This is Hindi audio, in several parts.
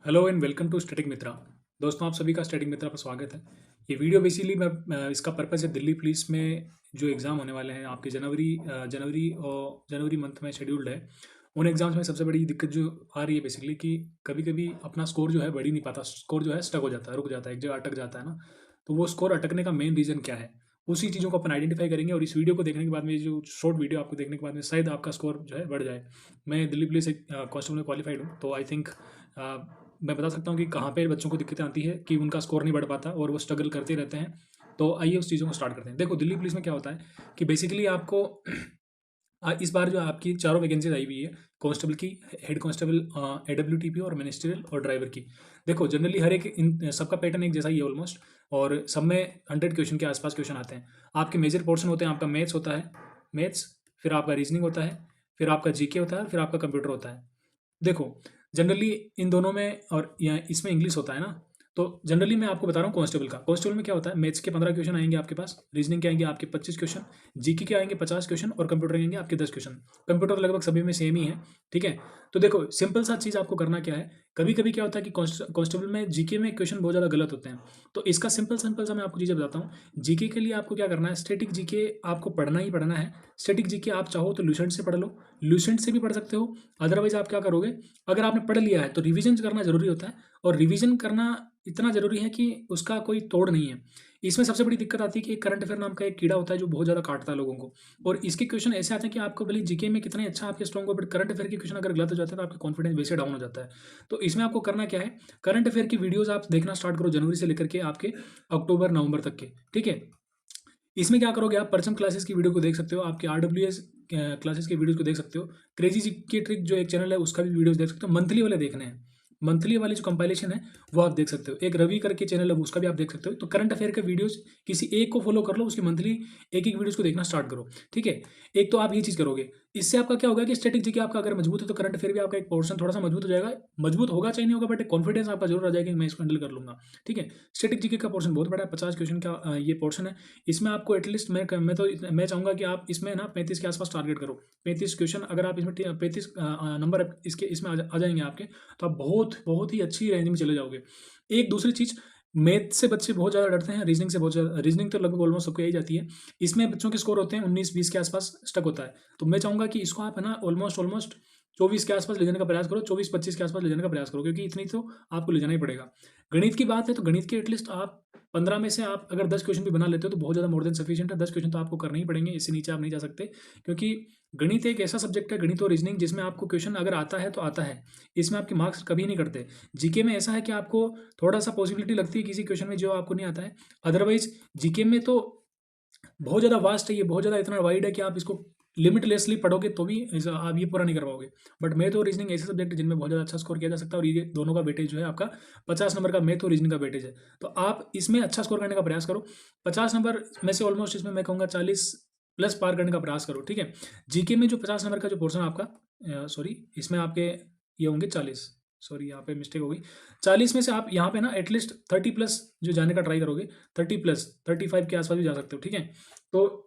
Hello and welcome to static Mitra. दोस्तों, आप सभी का स्टैटिक मित्रा पर स्वागत है। ये वीडियो बेसिकली मैं इसका पर्पस है दिल्ली पुलिस में जो एग्ज़ाम होने वाले हैं आपके जनवरी मंथ में शेड्यूल्ड है। उन एग्ज़ाम्स में सबसे बड़ी दिक्कत जो आ रही है बेसिकली कि कभी-कभी अपना स्कोर जो है बढ़ ही नहीं पाता। स्कोर जो है स्टक हो जाता है, रुक जाता है, एक जगह अटक जाता है ना। तो वो स्कोर अटकने का मेन रीज़न क्या है? उसी चीज़ों को अपन आइडेंटिफ़ाई करेंगे और इस वीडियो को देखने के बाद में, ये जो शॉर्ट वीडियो आपको देखने के बाद में शायद आपका स्कोर जो है बढ़ जाए। मैं दिल्ली पुलिस कांस्टेबल में क्वालिफाइड हूँ, तो आई थिंक मैं बता सकता हूँ कि कहाँ पे बच्चों को दिक्कतें आती है कि उनका स्कोर नहीं बढ़ पाता और वो स्ट्रगल करते रहते हैं। तो आइए उस चीज़ों को स्टार्ट करते हैं। देखो, दिल्ली पुलिस में क्या होता है कि बेसिकली आपको इस बार जो आपकी चारों वैकेंसीज आई हुई है कांस्टेबल की, हेड कांस्टेबल, एडब्ल्यूटीपी और मिनिस्ट्रियल और ड्राइवर की। देखो, जनरली हर एक इन सबका पैटर्न एक जैसा ही है ऑलमोस्ट, और सब में 100 क्वेश्चन के आसपास क्वेश्चन आते हैं। आपके मेजर पोर्शन होते हैं, आपका मैथ्स होता है, मैथ्स, फिर आपका रीजनिंग होता है, फिर आपका जीके होता है, फिर आपका कंप्यूटर होता है। देखो, जनरली इन दोनों में और या इसमें इंग्लिश होता है ना। तो जनरली मैं आपको बता रहा हूँ कांस्टेबल का। कांस्टेबल में क्या होता है, मैथ्स के 15 क्वेश्चन आएंगे आपके पास, रीजनिंग के आएंगे आपके 25 क्वेश्चन, जीके के आएंगे 50 क्वेश्चन और कंप्यूटर के आएंगे आपके 10 क्वेश्चन। कंप्यूटर लगभग सभी में सेम ही है। ठीक है। तो देखो, सिंपल सा चीज़ आपको करना क्या है, कभी कभी क्या होता है कि कांस्टेबल में जीके में क्वेश्चन बहुत ज़्यादा गलत होते हैं। तो इसका सिंपल सिंपल सा मैं आपको चीज़ें बताता हूँ। जीके के लिए आपको क्या करना है, स्टैटिक जीके आपको पढ़ना ही पढ़ना है। स्टैटिक जीके आप चाहो तो लूसेंट से पढ़ लो, लूसेंट से भी पढ़ सकते हो। अदरवाइज आप क्या करोगे, अगर आपने पढ़ लिया है तो रिवीजन करना जरूरी होता है, और रिवीजन करना इतना जरूरी है कि उसका कोई तोड़ नहीं है। इसमें सबसे बड़ी दिक्कत आती है कि एक करंट अफेयर नाम का एक कीड़ा होता है जो बहुत ज़्यादा काटता है लोगों को, और इसके क्वेश्चन ऐसे आते हैं कि आपको भले जीके में कितने अच्छा आपके स्ट्रॉन्ग हो, बट करंट अफेयर के क्वेश्चन अगर गलत हो जाते हैं तो आपका कॉन्फिडेंस वैसे डाउन हो जाता है। तो इसमें आपको करना क्या है, करंट अफेयर की वीडियोज आप देखना स्टार्ट करो जनवरी से लेकर के आपके अक्टूबर नवंबर तक के। ठीक है। इसमें क्या करोगे, आप परचम क्लासेस की वीडियो को देख सकते हो, आपके आरडब्ल्यूएस क्लासेस की वीडियोस को देख सकते हो, क्रेजी जी की ट्रिक जो एक चैनल है उसका भी वीडियोस देख सकते हो। मंथली वाले देखने हैं, मंथली वाली जो कंपाइलेशन है वो आप देख सकते हो। एक रवि करके चैनल है उसका भी आप देख सकते हो। तो करंट अफेयर के वीडियोस किसी एक को फॉलो कर लो, उसकी मंथली एक एक वीडियोस को देखना स्टार्ट करो। ठीक है। एक तो आप ये चीज़ करोगे, इससे आपका क्या होगा कि स्टैटिक जीके आपका अगर मजबूत है तो करंट अफेयर भी आपका एक पोर्शन थोड़ा सा मजबूत हो जाएगा। मजबूत होगा चाहे नहीं होगा, बट एक कॉन्फिडेंस आपका जरूर आ जाएगा कि मैं इसको हैंडल कर लूंगा। ठीक है। स्टैटिक जीके का पोर्शन बहुत बड़ा है, 50 क्वेश्चन का ये पोर्शन है। इसमें आपको एटलीस्ट मैं चाहूंगा कि आप इसमें ना 35 के आसपास टारगेट करो। 35 क्वेश्चन अगर आप इसमें 35 नंबर इसके इसमें आ जाएंगे आपके, तो आप बहुत बहुत ही अच्छी रेंज में चले जाओगे। एक दूसरी चीज़, मैथ से बच्चे बहुत ज़्यादा डरते हैं, रीजनिंग से बहुत ज़्यादा, रीजनिंग तो लगभग ऑलमोस्ट सबको यही जाती है। इसमें बच्चों के स्कोर होते हैं 19-20 के आसपास स्टक होता है। तो मैं चाहूंगा कि इसको आप है ना ऑलमोस्ट ऑलमोस्ट 24 के आसपास ले जाने का प्रयास करो, 24-25 के आसपास ले जाने का प्रयास करो, क्योंकि इतनी तो आपको ले जाना ही पड़ेगा। गणित की बात है तो गणित के एटलीस्ट आप 15 में से आप अगर 10 क्वेश्चन भी बना लेते हो तो बहुत ज़्यादा मोर देन सफिशिएंट है। 10 क्वेश्चन तो आपको करने ही पड़ेंगे, इससे नीचे आप नहीं जा सकते। क्योंकि गणित एक ऐसा सब्जेक्ट है, गणित और रीजनिंग, जिसमें आपको क्वेश्चन अगर आता है तो आता है, इसमें आपके मार्क्स कभी नहीं करते। जीके में ऐसा है कि आपको थोड़ा सा पॉसिबिलिटी लगती है किसी क्वेश्चन में जो आपको नहीं आता है। अदरवाइज जीके में तो बहुत ज़्यादा वास्ट है, ये बहुत ज़्यादा इतना वाइड है कि आप इसको लिमिटलेसली पढ़ोगे तो भी आप ये पूरा नहीं कर पाओगे। बट मैथ और रीजनिंग ऐसे सब्जेक्ट है जिनमें बहुत ज़्यादा अच्छा स्कोर किया जा सकता है, और ये दोनों का वेटेज जो है आपका 50 नंबर का मैथ और रीजनिंग का वेटेज है। तो आप इसमें अच्छा स्कोर करने का प्रयास करो। 50 नंबर में से ऑलमोस्ट इसमें मैं कहूँगा 40 प्लस पार करने का प्रयास करो। ठीक है। जीके में जो 50 नंबर का जो पोर्सन आपका, सॉरी, इसमें आपके ये होंगे 40, सॉरी यहाँ पे मिस्टेक हो गई। 40 में से आप यहाँ पे ना एटलीस्ट 30 प्लस जो जाने का ट्राई करोगे, 30 प्लस 35 के आसपास भी जा सकते हो। ठीक है। तो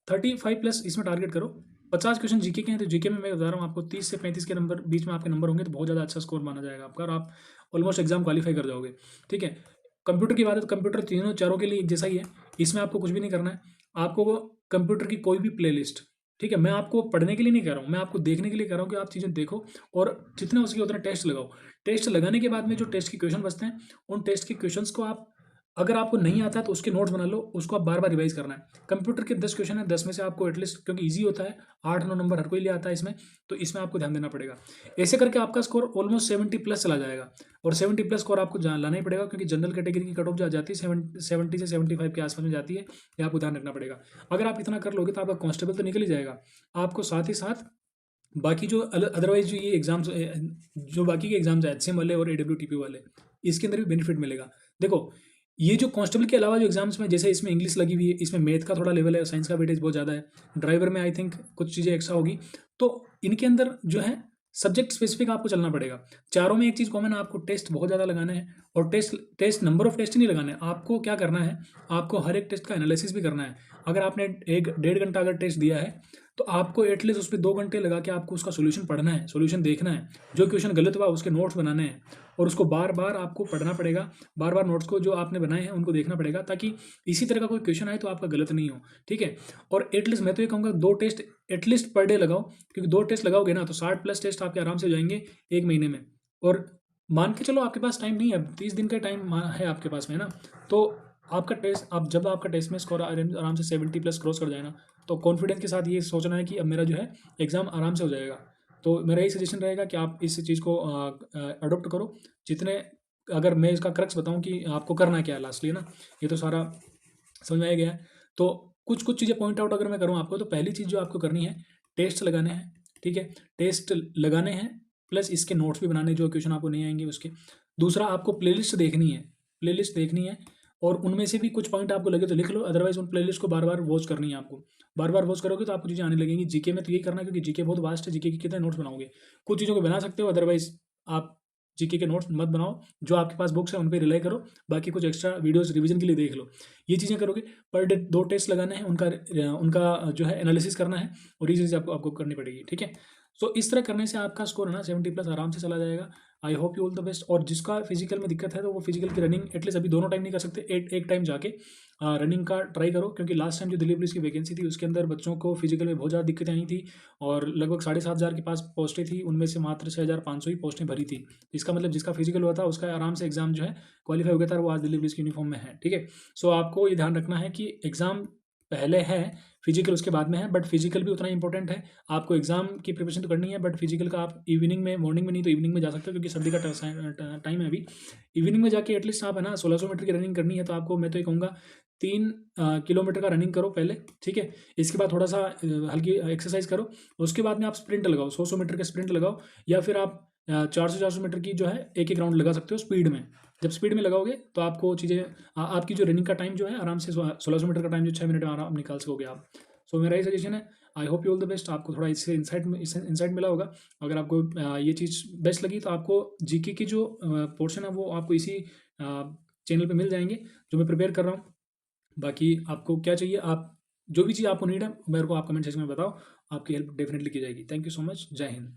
35 प्लस इसमें टारगेट करो। 50 क्वेश्चन जीके के हैं, तो जीके में मैं बता रहा हूँ आपको 30 से 35 के नंबर बीच में आपके नंबर होंगे तो बहुत ज़्यादा अच्छा स्कोर माना जाएगा आपका, और आप ऑलमोस्ट एग्जाम क्वालिफाई कर जाओगे। ठीक है। कंप्यूटर की बात है तो कंप्यूटर तीनों चारों के लिए एक जैसा ही है। इसमें आपको कुछ भी नहीं करना है। आपको वो कंप्यूटर की कोई भी प्ले, ठीक है, मैं आपको पढ़ने के लिए नहीं कह रहा हूँ, मैं आपको देखने के लिए कह रहा हूँ कि आप चीज़ें देखो, और जितने हो सके उतना टेस्ट लगाओ। टेस्ट लगाने के बाद में जो टेस्ट के क्वेश्चन बचते हैं, उन टेस्ट के क्वेश्चंस को आप, अगर आपको नहीं आता है तो उसके नोट्स बना लो, उसको आप बार बार रिवाइज करना है। कंप्यूटर के 10 क्वेश्चन है, 10 में से आपको एटलीस्ट, क्योंकि ईजी होता है, 8-9 नंबर हर कोई ले आता है इसमें, तो इसमें आपको ध्यान देना पड़ेगा। ऐसे करके आपका स्कोर ऑलमोस्ट 70 प्लस चला जाएगा, और 70 प्लस स्कोर आपको लाना ही पड़ेगा, क्योंकि जनरल कैटेगरी की कट ऑफ जो आ जाती है 70 से 75 के आसपास में जाती है, ये आपको ध्यान रखना पड़ेगा। अगर आप इतना कर लोगे तो आपका कांस्टेबल तो निकल ही जाएगा, आपको साथ ही साथ बाकी जो अदरवाइज जो ये एग्जाम्स, जो बाकी के एग्जाम्स है एचसीएम वाले और एडब्ल्यूटीपी वाले, इसके अंदर भी बेनिफिट मिलेगा। देखो, ये जो कांस्टेबल के अलावा जो एग्जाम्स में, जैसे इसमें इंग्लिश लगी हुई है, इसमें मैथ का थोड़ा लेवल है, साइंस का वेटेज बहुत ज़्यादा है, ड्राइवर में आई थिंक कुछ चीज़ें एक्स्ट्रा होगी, तो इनके अंदर जो है सब्जेक्ट स्पेसिफिक आपको चलना पड़ेगा। चारों में एक चीज़ कॉमन है, आपको टेस्ट बहुत ज़्यादा लगाना है, और टेस्ट नंबर ऑफ टेस्ट ही नहीं लगाना है, आपको क्या करना है, आपको हर एक टेस्ट का एनालिसिस भी करना है। अगर आपने 1-1.5 घंटा अगर टेस्ट दिया है, तो तो आपको एटलीस्ट उस पे 2 घंटे लगा के आपको उसका सॉल्यूशन पढ़ना है, सॉल्यूशन देखना है। जो क्वेश्चन गलत हुआ उसके नोट्स बनाने हैं और उसको बार-बार आपको पढ़ना पड़ेगा। बार-बार नोट्स को जो आपने बनाए हैं उनको देखना पड़ेगा, ताकि इसी तरह का कोई क्वेश्चन आए तो आपका गलत नहीं हो, ठीक है? और एटलीस्ट मैं तो ये कहूँगा 2 टेस्ट एटलीस्ट पर डे लगाओ, क्योंकि 2 टेस्ट लगाओगे ना तो 60 प्लस टेस्ट आपके आराम से हो जाएँगे 1 महीने में। और मान के चलो आपके पास टाइम नहीं है, 30 दिन का टाइम है आपके पास में, है ना? तो आपका टेस्ट, आप जब आपका टेस्ट में स्कोर आराम से 70 प्लस क्रॉस कर जाए ना, तो कॉन्फिडेंस के साथ ये सोचना है कि अब मेरा जो है एग्ज़ाम आराम से हो जाएगा। तो मेरा यही सजेशन रहेगा कि आप इस चीज़ को अडॉप्ट करो। जितने, अगर मैं इसका क्रक्स बताऊँ कि आपको करना क्या है लास्टली ना, ये तो सारा समझ में आ गया है। तो कुछ-कुछ चीज़ें पॉइंट आउट अगर मैं करूँ आपको, तो पहली चीज़ जो आपको करनी है, टेस्ट लगाने हैं, ठीक है? टेस्ट लगाने हैं, प्लस इसके नोट्स भी बनाने, जो क्वेश्चन आपको नहीं आएँगे उसके। दूसरा, आपको प्लेलिस्ट देखनी है, प्लेलिस्ट देखनी है और उनमें से भी कुछ पॉइंट आपको लगे तो लिख लो, अदरवाइज़ उन प्लेलिस्ट को बार-बार वॉच करनी है आपको। बार-बार वॉच करोगे तो आपको चीज़ें आने लगेंगी। जीके में तो यही करना है, क्योंकि जीके बहुत वास्ट है, जीके के कितने नोट्स बनाओगे? कुछ चीज़ों को बना सकते हो, अदरवाइज़ आप जीके के नोट्स मत बनाओ। जो आपके पास बुक्स हैं उन पे रिलाई करो, बाकी कुछ एक्स्ट्रा वीडियोज़ रिवीजन के लिए देख लो। ये चीज़ें करोगे, पर डे 2 टेस्ट लगाने हैं, उनका जो है एनालिसिस करना है और ये चीज़ आपको आपको करनी पड़ेगी, ठीक है? सो इस तरह करने से आपका स्कोर है ना 70 प्लस आराम से चला जाएगा। I hope you all the best. और जिसका फिजिकल में दिक्कत है तो वो फिजिकल की रनिंग एटलीस्ट अभी दोनों टाइम नहीं कर सकते, एक टाइम जाके रनिंग का ट्राई करो, क्योंकि लास्ट टाइम जो दिल्ली पुलिस की वैकेंसी थी उसके अंदर बच्चों को फिजिकल में बहुत ज़्यादा दिक्कतें आई थी और लगभग 7,500 के पास पोस्टें थी, उनमें से मात्र 6,500 ही पोस्टें भरी थी। इसका मतलब जिसका फिजिकल हुआ था उसका आराम से एग्जाम जो है क्वालिफाई हो गया था और वो आज दिल्ली पुलिस की यूनिफॉर्म में है, ठीक है? सो आपको ये ध्यान रखना है कि एग्जाम पहले है, फिजिकल उसके बाद में है, बट फिजिकल भी उतना ही इंपॉर्टेंट है। आपको एग्जाम की प्रिपरेशन तो करनी है, बट फिजिकल का आप इवनिंग में, मॉर्निंग में नहीं तो इवनिंग में जा सकते हो, क्योंकि सर्दी का टाइम है अभी। इवनिंग में जाके एटलीस्ट आप है ना 1600 मीटर की रनिंग करनी है, तो आपको मैं तो ये कहूँगा 3 किलोमीटर का रनिंग करो पहले, ठीक है? इसके बाद थोड़ा-सा हल्की एक्सरसाइज करो, उसके बाद में आप स्प्रिंट लगाओ, 100-100 मीटर का स्प्रिंट लगाओ, या फिर आप 400-400 मीटर की जो है एक-एक राउंड लगा सकते हो स्पीड में। जब स्पीड में लगाओगे तो आपको चीज़ें आपकी जो रनिंग का टाइम जो है आराम से 1600 मीटर का टाइम जो 6 मिनट में आराम निकाल सकोगे आप। सो मेरा ये सजेशन है। I hope you all the best. आपको थोड़ा इससे इंसाइट मिला होगा। अगर आपको ये चीज़ बेस्ट लगी तो आपको जीके की जो पोर्शन है वो आपको इसी चैनल पे मिल जाएँगे, जो मैं प्रिपेयर कर रहा हूँ। बाकी आपको क्या चाहिए, आप जो भी चीज़ आपको नीड है मेरे को आप कमेंट सेक्शन में बताओ, आपकी हेल्प डेफ़िनिटली की जाएगी। Thank you so much. जय हिंद।